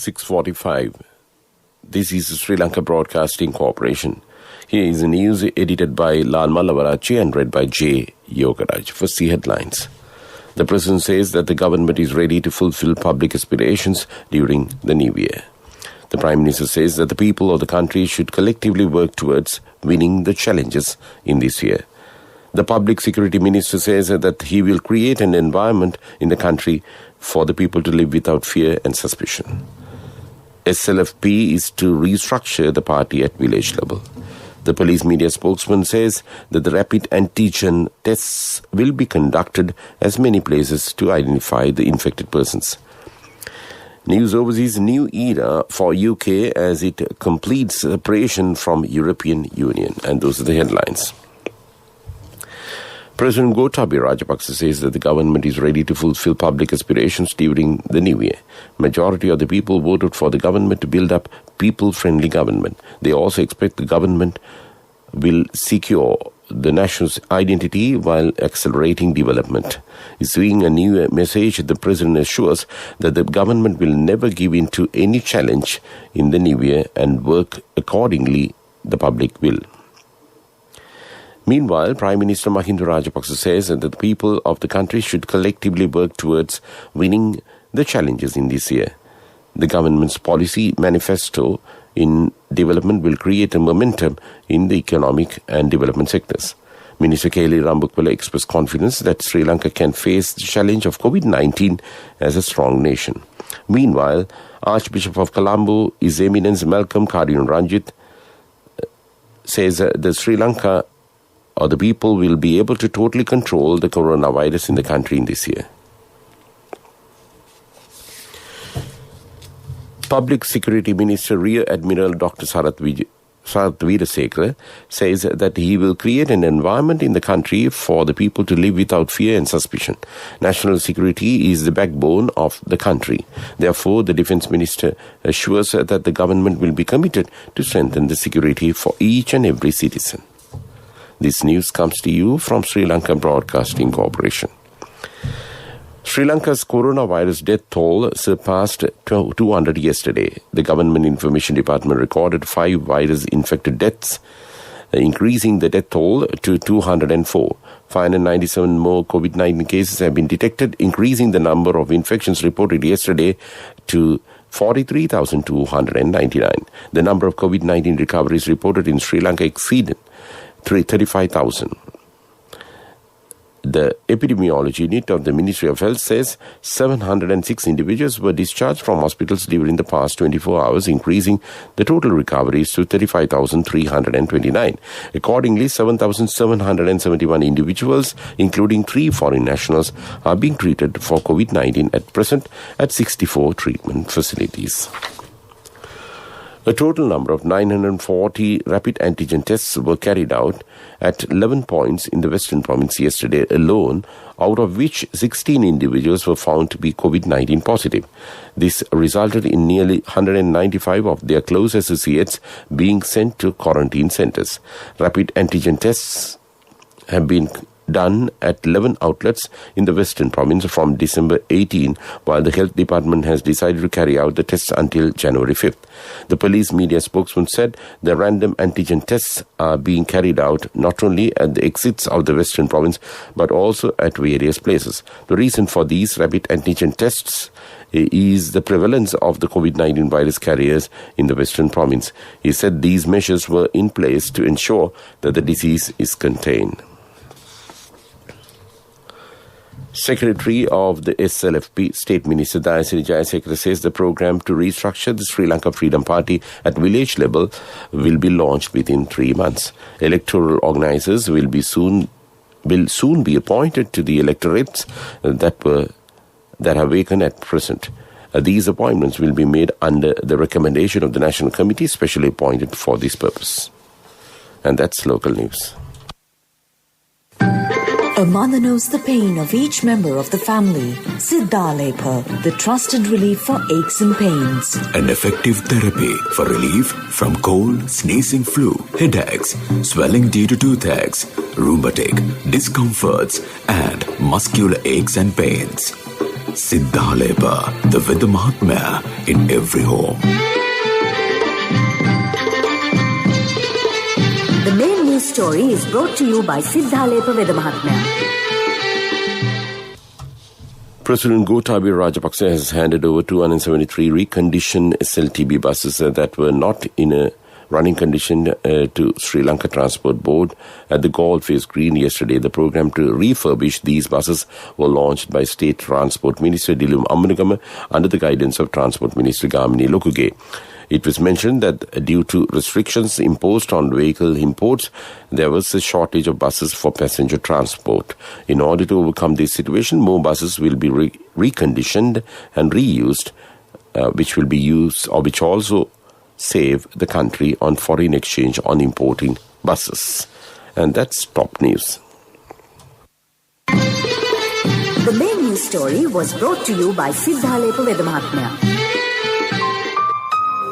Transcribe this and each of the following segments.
6:45. This is Sri Lanka Broadcasting Corporation. Here is the news edited by Lal Mallavarachi and read by J. Yogaraj. First, the headlines. The President says that the government is ready to fulfill public aspirations during the new year. The Prime Minister says that the people of the country should collectively work towards winning the challenges in this year. The Public Security Minister says that he will create an environment in the country for the people to live without fear and suspicion. SLFP is to restructure the party at village level. The police media spokesman says that the rapid antigen tests will be conducted at many places to identify the infected persons. News overseas: new era for UK as it completes separation from European Union. And those are the headlines. President Gotabaya Rajapaksa says that the government is ready to fulfill public aspirations during the new year. Majority of the people voted for the government to build up people-friendly government. They also expect the government will secure the nation's identity while accelerating development. Issuing a new message, the president assures that the government will never give in to any challenge in the new year and work accordingly the public will. Meanwhile, Prime Minister Mahinda Rajapaksa says that the people of the country should collectively work towards winning the challenges in this year. The government's policy manifesto in development will create a momentum in the economic and development sectors. Minister Keli Rambukwala expressed confidence that Sri Lanka can face the challenge of COVID-19 as a strong nation. Meanwhile, Archbishop of Colombo, His Eminence Malcolm Cardinal Ranjit, says that Sri Lanka or the people will be able to totally control the coronavirus in the country in this year. Public Security Minister Rear Admiral Dr. Sarath Weerasekara says that he will create an environment in the country for the people to live without fear and suspicion. National security is the backbone of the country. Therefore, the Defence Minister assures that the government will be committed to strengthen the security for each and every citizen. This news comes to you from Sri Lanka Broadcasting Corporation. Sri Lanka's coronavirus death toll surpassed 200 yesterday. The Government Information Department recorded 5 virus-infected deaths, increasing the death toll to 204. 597 more COVID-19 cases have been detected, increasing the number of infections reported yesterday to 43,299. The number of COVID-19 recoveries reported in Sri Lanka exceeded 35,000. The epidemiology unit of the Ministry of Health says 706 individuals were discharged from hospitals during the past 24 hours, increasing the total recoveries to 35,329. Accordingly, 7,771 individuals, including 3 foreign nationals, are being treated for COVID-19 at present at 64 treatment facilities. A total number of 940 rapid antigen tests were carried out at 11 points in the Western Province yesterday alone, out of which 16 individuals were found to be COVID-19 positive. This resulted in nearly 195 of their close associates being sent to quarantine centres. Rapid antigen tests have been done at 11 outlets in the Western Province from December 18, while the Health Department has decided to carry out the tests until January 5th. The police media spokesman said the random antigen tests are being carried out not only at the exits of the Western Province but also at various places. The reason for these rapid antigen tests is the prevalence of the COVID-19 virus carriers in the Western Province. He said these measures were in place to ensure that the disease is contained. Secretary of the SLFP, State Minister Dayasiri Jayasekara, says the program to restructure the Sri Lanka Freedom Party at village level will be launched within 3 months. Electoral organisers will soon be appointed to the electorates that are vacant at present. These appointments will be made under the recommendation of the National Committee specially appointed for this purpose. And that's local news. A mother knows the pain of each member of the family. Siddhalepa, the trusted relief for aches and pains. An effective therapy for relief from cold, sneezing, flu, headaches, swelling due to toothaches, rheumatic, discomforts, and muscular aches and pains. Siddhalepa, the Veda Mahatmya in every home. The main news story is brought to you by Siddhalepa Veda Mahatmya. President Gotabaya Rajapaksa has handed over 273 reconditioned SLTB buses that were not in a running condition to Sri Lanka Transport Board at the Galle Face Green yesterday. The program to refurbish these buses were launched by State Transport Minister Dilum Ammanagama under the guidance of Transport Minister Gamini Lokuge. It was mentioned that due to restrictions imposed on vehicle imports, there was a shortage of buses for passenger transport. In order to overcome this situation, more buses will be reconditioned and reused, which will be used or which also save the country on foreign exchange on importing buses. And that's top news. The main news story was brought to you by Siddhalepa Veda Mahatmya.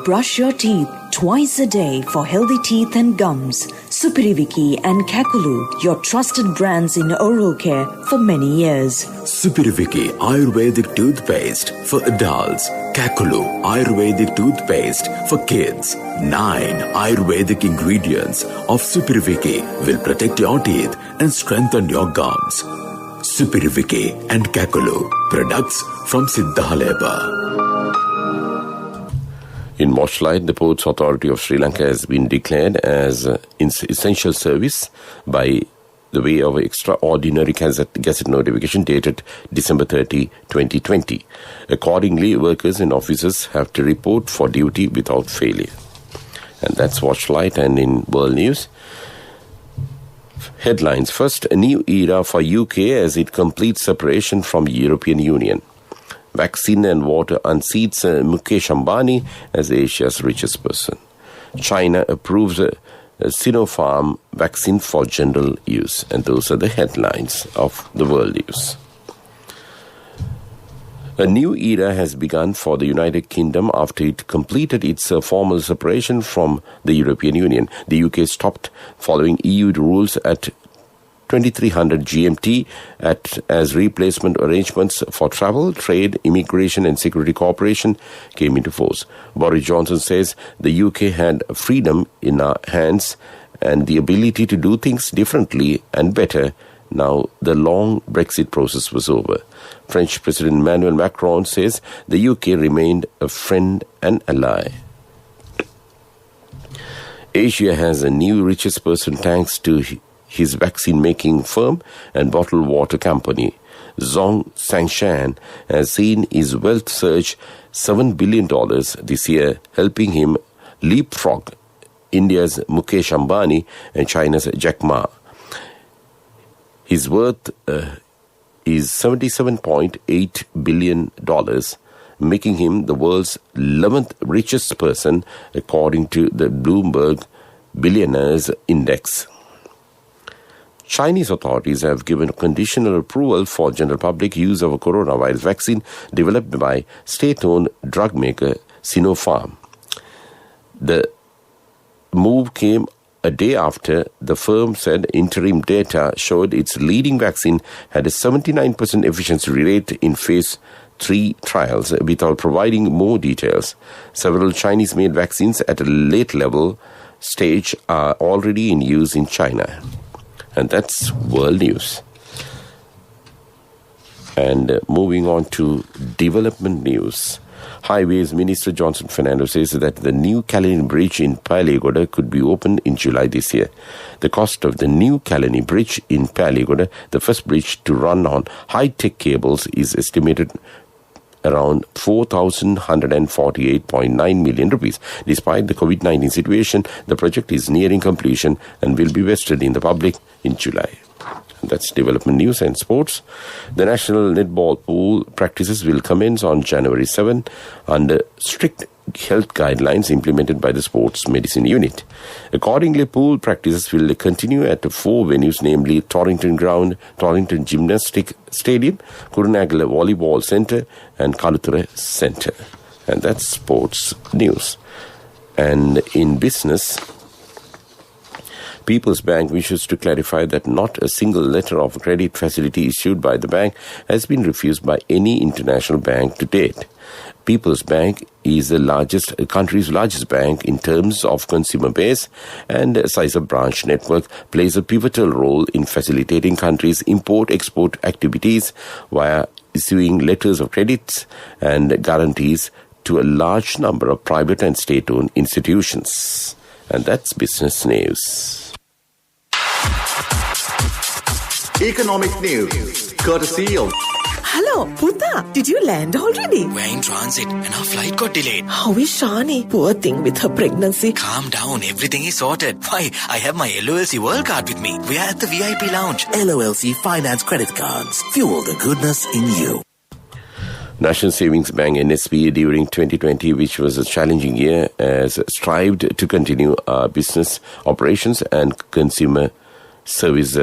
Brush your teeth twice a day for healthy teeth and gums. Supiriviki and Kakulu, your trusted brands in oral care for many years. Supiriviki Ayurvedic toothpaste for adults. Kakulu Ayurvedic toothpaste for kids. 9 Ayurvedic ingredients of Supiriviki will protect your teeth and strengthen your gums. Supiriviki and Kakulu, products from Siddhalepa. In Watchlight, the Ports Authority of Sri Lanka has been declared as essential service by the way of extraordinary gazette notification dated December 30, 2020. Accordingly, workers and officers have to report for duty without failure. And that's Watchlight. And in world news, headlines. First, a new era for UK as it completes separation from European Union. Vaccine and water unseats Mukesh Ambani as Asia's richest person. China approves a Sinopharm vaccine for general use. And those are the headlines of the world news. A new era has begun for the United Kingdom after it completed its formal separation from the European Union. The UK stopped following EU rules at 2300 GMT as replacement arrangements for travel, trade, immigration and security cooperation came into force. Boris Johnson says the UK had freedom in our hands and the ability to do things differently and better now the long Brexit process was over. French President Emmanuel Macron says the UK remained a friend and ally. Asia has a new richest person thanks to his vaccine-making firm and bottled water company. Zhong Sangshan has seen his wealth surge $7 billion this year, helping him leapfrog India's Mukesh Ambani and China's Jack Ma. His worth is $77.8 billion, making him the world's 11th richest person according to the Bloomberg Billionaires Index. Chinese authorities have given conditional approval for general public use of a coronavirus vaccine developed by state-owned drug maker Sinopharm. The move came a day after the firm said interim data showed its leading vaccine had a 79% efficiency rate in phase 3 trials without providing more details. Several Chinese-made vaccines at a late level stage are already in use in China. And that's world news. And moving on to development news. Highways Minister Johnson Fernando says that the new Kalani Bridge in Paligoda could be opened in July this year. The cost of the new Kalani Bridge in Paligoda, the first bridge to run on high-tech cables, is estimated around 4,148.9 million rupees. Despite the COVID-19 situation, the project is nearing completion and will be vested in the public in July. That's development news and sports. The National Netball Pool practices will commence on January 7 under strict health guidelines implemented by the Sports Medicine Unit. Accordingly, pool practices will continue at 4 venues, namely Torrington Ground, Torrington Gymnastic Stadium, Kurunagala Volleyball Centre and Kaluthura Centre. And that's sports news. And in business, People's Bank wishes to clarify that not a single letter of credit facility issued by the bank has been refused by any international bank to date. People's Bank is the country's largest bank in terms of consumer base, and size of branch network plays a pivotal role in facilitating countries' import-export activities via issuing letters of credits and guarantees to a large number of private and state-owned institutions. And that's business news. Economic news, courtesy of... Hello, Puta. Did you land already? We're in transit and our flight got delayed. How is Shani? Poor thing with her pregnancy. Calm down, everything is sorted. Why, I have my LOLC World Card with me. We are at the VIP lounge. LOLC Finance Credit Cards. Fuel the goodness in you. National Savings Bank NSB during 2020, which was a challenging year, has strived to continue our business operations and consumer service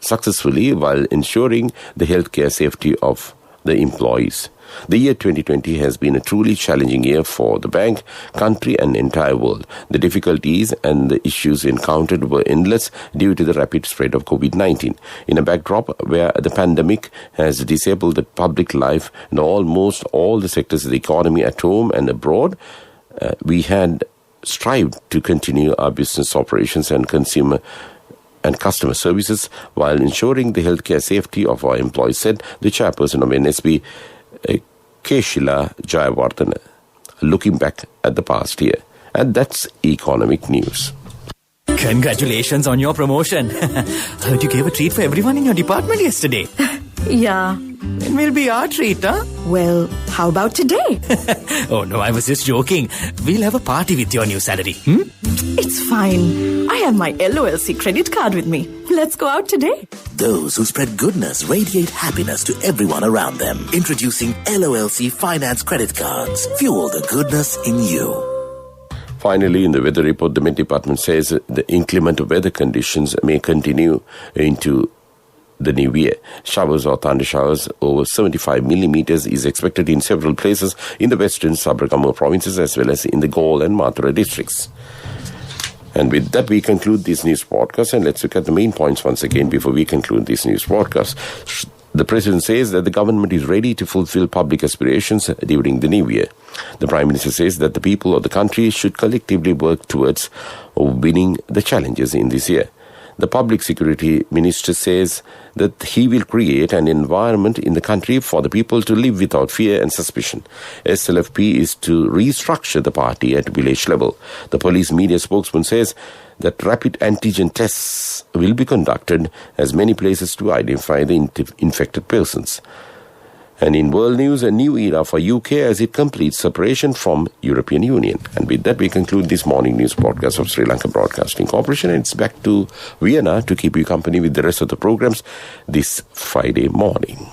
successfully while ensuring the healthcare safety of the employees. The year 2020 has been a truly challenging year for the bank, country and entire world. The difficulties and the issues encountered were endless due to the rapid spread of COVID-19. In a backdrop where the pandemic has disabled the public life in almost all the sectors of the economy at home and abroad, we had strived to continue our business operations and consumer and customer services while ensuring the healthcare safety of our employees, said the chairperson of NSB, Keshila Jayawardena, looking back at the past year. And that's economic news. Congratulations on your promotion. Heard you gave a treat for everyone in your department yesterday. Yeah. It will be our treat, huh? Well, how about today? Oh no, I was just joking. We'll have a party with your new salary. It's fine. I have my LOLC credit card with me. Let's go out today. Those who spread goodness radiate happiness to everyone around them. Introducing LOLC Finance Credit Cards. Fuel the goodness in you. Finally, in the weather report, the Met Department says the inclement weather conditions may continue into the new year. Showers or thunder showers over 75 millimeters is expected in several places in the western Sabarkama provinces as well as in the Galle and Mathura districts. And with that, we conclude this news podcast, and let's look at the main points once again before we conclude this news podcast. The President says that the government is ready to fulfill public aspirations during the new year. The Prime Minister says that the people of the country should collectively work towards winning the challenges in this year. The Public Security Minister says that he will create an environment in the country for the people to live without fear and suspicion. SLFP is to restructure the party at village level. The police media spokesman says that rapid antigen tests will be conducted at many places to identify the infected persons. And in world news, a new era for UK as it completes separation from European Union. And with that, we conclude this morning news podcast of Sri Lanka Broadcasting Corporation. And it's back to Vienna to keep you company with the rest of the programs this Friday morning.